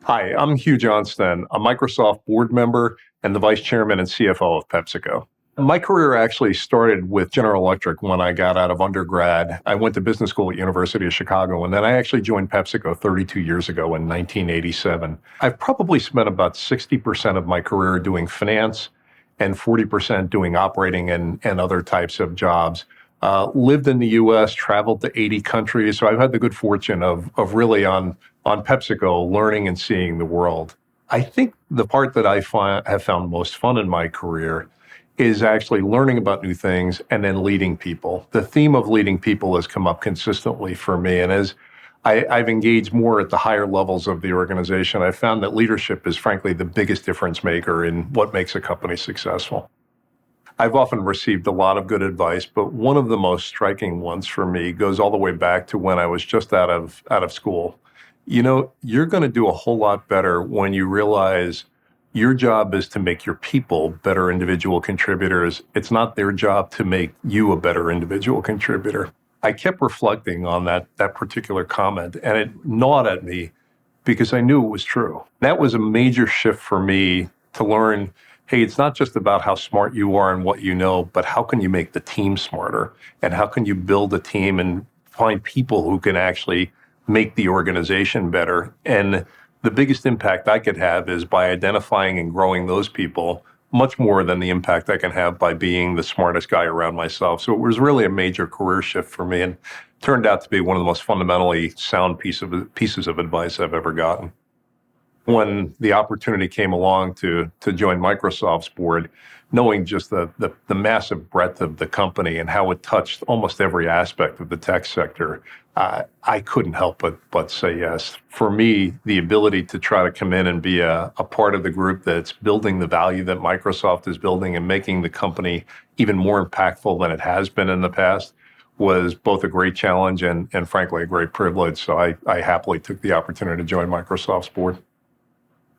Hi, I'm Hugh Johnston, a Microsoft board member and the vice chairman and CFO of PepsiCo. My career actually started with General Electric when I got out of undergrad. I went to business school at University of Chicago, and then I actually joined PepsiCo 32 years ago in 1987. I've probably spent about 60% of my career doing finance and 40% doing operating and other types of jobs. Lived in the U.S., traveled to 80 countries, so I've had the good fortune of really on PepsiCo learning and seeing the world. I think the part that have found most fun in my career is actually learning about new things and then leading people. The theme of leading people has come up consistently for me. And as I've engaged more at the higher levels of the organization, I've found that leadership is frankly the biggest difference maker in what makes a company successful. I've often received a lot of good advice, but one of the most striking ones for me goes all the way back to when I was just out of school. You're going to do a whole lot better when you realize your job is to make your people better individual contributors. It's not their job to make you a better individual contributor. I kept reflecting on that particular comment, and it gnawed at me because I knew it was true. That was a major shift for me to learn, hey, it's not just about how smart you are and what you know, but how can you make the team smarter? And how can you build a team and find people who can actually make the organization better? And the biggest impact I could have is by identifying and growing those people much more than the impact I can have by being the smartest guy around myself. So it was really a major career shift for me and turned out to be one of the most fundamentally sound pieces of advice I've ever gotten. When the opportunity came along to join Microsoft's board, knowing just the massive breadth of the company and how it touched almost every aspect of the tech sector, I couldn't help but say yes. For me, the ability to try to come in and be a part of the group that's building the value that Microsoft is building and making the company even more impactful than it has been in the past was both a great challenge and frankly, a great privilege. So I happily took the opportunity to join Microsoft's board.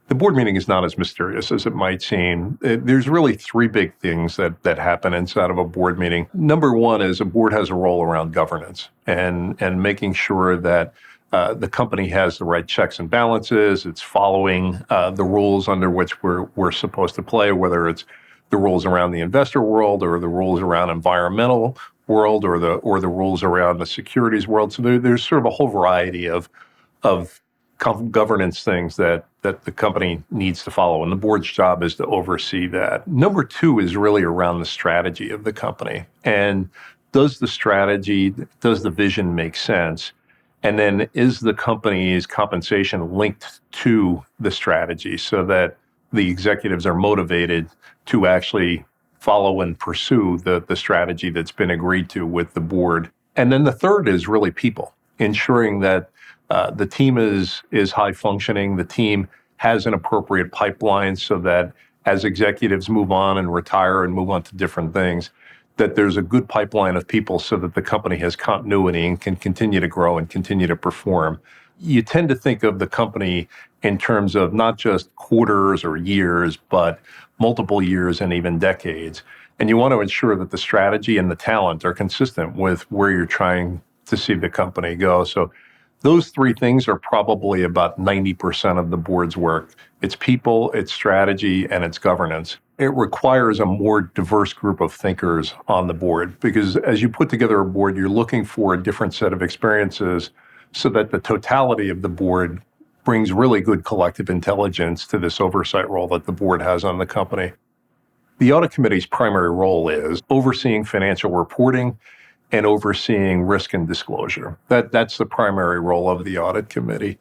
The board meeting is not as mysterious as it might seem. There's really three big things that happen inside of a board meeting. Number one is a board has a role around governance and making sure that the company has the right checks and balances. It's following the rules under which we're supposed to play, whether it's the rules around the investor world or the rules around environmental world or the rules around the securities world. So there's sort of a whole variety of governance things that the company needs to follow, and the board's job is to oversee that. Number two is really around the strategy of the company. And does the vision make sense? And then is the company's compensation linked to the strategy so that the executives are motivated to actually follow and pursue the strategy that's been agreed to with the board? And then the third is really people, ensuring that the team is high functioning. The team has an appropriate pipeline so that as executives move on and retire and move on to different things, that there's a good pipeline of people so that the company has continuity and can continue to grow and continue to perform. You tend to think of the company in terms of not just quarters or years, but multiple years and even decades. And you want to ensure that the strategy and the talent are consistent with where you're trying to see the company go. So those three things are probably about 90% of the board's work. It's people, it's strategy, and it's governance. It requires a more diverse group of thinkers on the board because as you put together a board, you're looking for a different set of experiences so that the totality of the board brings really good collective intelligence to this oversight role that the board has on the company. The audit committee's primary role is overseeing financial reporting and overseeing risk and disclosure. That's the primary role of the audit committee.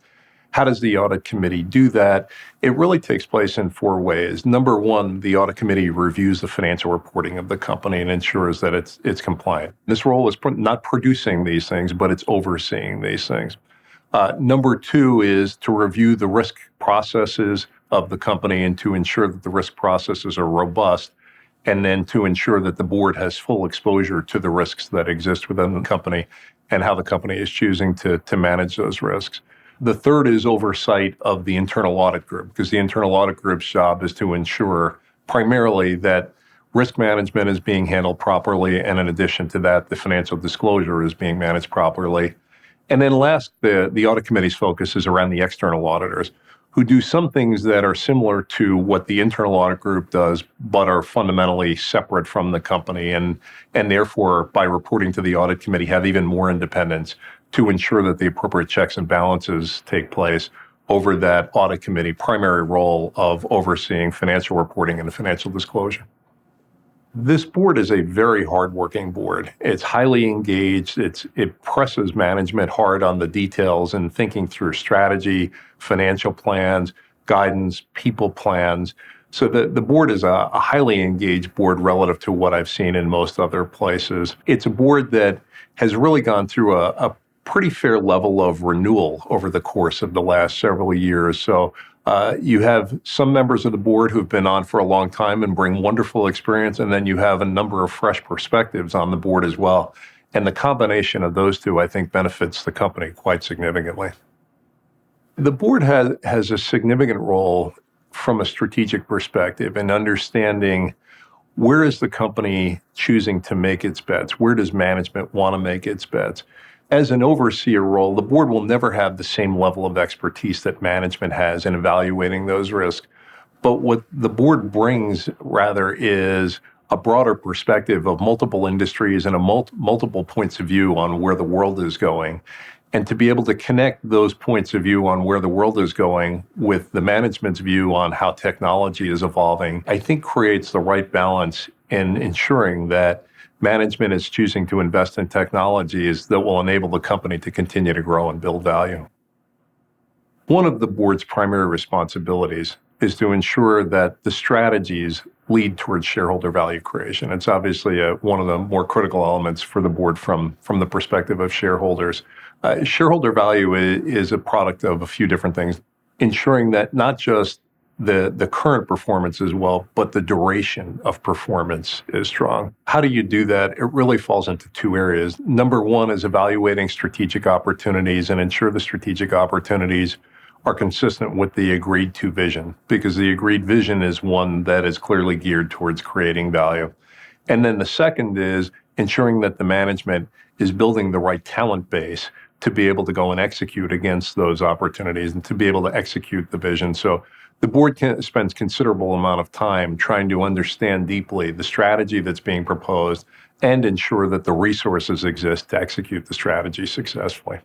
How does the audit committee do that? It really takes place in four ways. Number one, the audit committee reviews the financial reporting of the company and ensures that it's compliant. This role is not producing these things, but it's overseeing these things. Number two is to review the risk processes of the company and to ensure that the risk processes are robust, and then to ensure that the board has full exposure to the risks that exist within the company and how the company is choosing to manage those risks. The third is oversight of the internal audit group, because the internal audit group's job is to ensure primarily that risk management is being handled properly, and in addition to that, the financial disclosure is being managed properly. And then last, the audit committee's focus is around the external auditors. who do some things that are similar to what the internal audit group does, but are fundamentally separate from the company, and therefore, by reporting to the audit committee, have even more independence to ensure that the appropriate checks and balances take place over that audit committee primary role of overseeing financial reporting and financial disclosure. This board is a very hardworking board. It's highly engaged. It presses management hard on the details and thinking through strategy, financial plans, guidance, people plans. So the board is a highly engaged board relative to what I've seen in most other places. It's a board that has really gone through a pretty fair level of renewal over the course of the last several years. So you have some members of the board who've been on for a long time and bring wonderful experience, and then you have a number of fresh perspectives on the board as well. And the combination of those two, I think, benefits the company quite significantly. The board has a significant role from a strategic perspective in understanding where is the company choosing to make its bets? Where does management want to make its bets? As an overseer role, the board will never have the same level of expertise that management has in evaluating those risks. But what the board brings, rather, is a broader perspective of multiple industries and multiple points of view on where the world is going. And to be able to connect those points of view on where the world is going with the management's view on how technology is evolving, I think creates the right balance in ensuring that management is choosing to invest in technologies that will enable the company to continue to grow and build value. One of the board's primary responsibilities is to ensure that the strategies lead towards shareholder value creation. It's obviously one of the more critical elements for the board from the perspective of shareholders. Shareholder value is a product of a few different things, ensuring that not just the current performance as well, but the duration of performance is strong. How do you do that? It really falls into two areas. Number one is evaluating strategic opportunities and ensure the strategic opportunities are consistent with the agreed to vision, because the agreed vision is one that is clearly geared towards creating value. And then the second is ensuring that the management is building the right talent base to be able to go and execute against those opportunities and to be able to execute the vision. So the board spends considerable amount of time trying to understand deeply the strategy that's being proposed and ensure that the resources exist to execute the strategy successfully.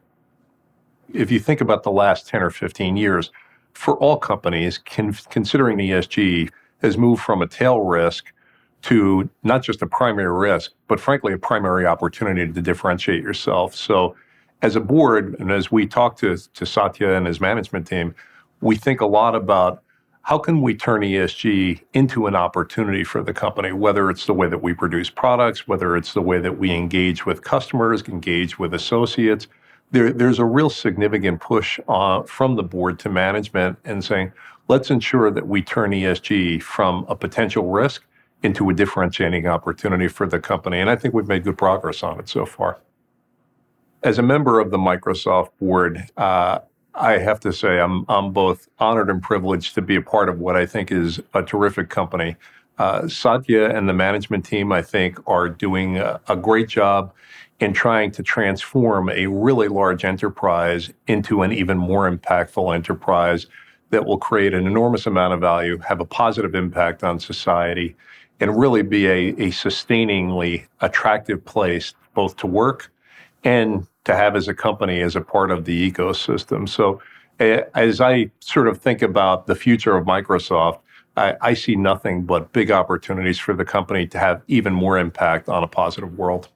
If you think about the last 10 or 15 years, for all companies, considering ESG has moved from a tail risk to not just a primary risk, but frankly, a primary opportunity to differentiate yourself. So as a board, and as we talk to Satya and his management team, we think a lot about how can we turn ESG into an opportunity for the company, whether it's the way that we produce products, whether it's the way that we engage with customers, engage with associates. There's a real significant push from the board to management and saying, let's ensure that we turn ESG from a potential risk into a differentiating opportunity for the company. And I think we've made good progress on it so far. As a member of the Microsoft board, I have to say I'm both honored and privileged to be a part of what I think is a terrific company. Satya and the management team, I think, are doing a great job in trying to transform a really large enterprise into an even more impactful enterprise that will create an enormous amount of value, have a positive impact on society, and really be a sustainingly attractive place both to work and to have as a company as a part of the ecosystem. So as I sort of think about the future of Microsoft, I see nothing but big opportunities for the company to have even more impact on a positive world.